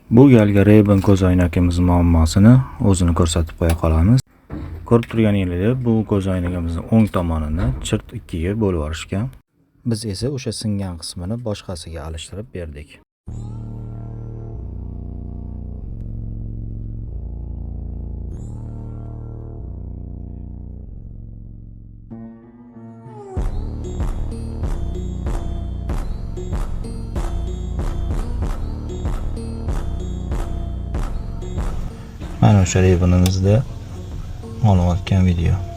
Bu galgi Ray-Ban ko'zoynagimiz muammosini o'zini ko'rsatib qo'ya qolamiz. Ko'rib turganingizdek, bu ko'zoynagimizning o'ng tomonini chirt ikkiga bo'lib olishgan. Biz esa o'sha singan qismini boshqasiga alishtirib berdik. Mana o'sha Ray-Ban'imizda olayotgan video.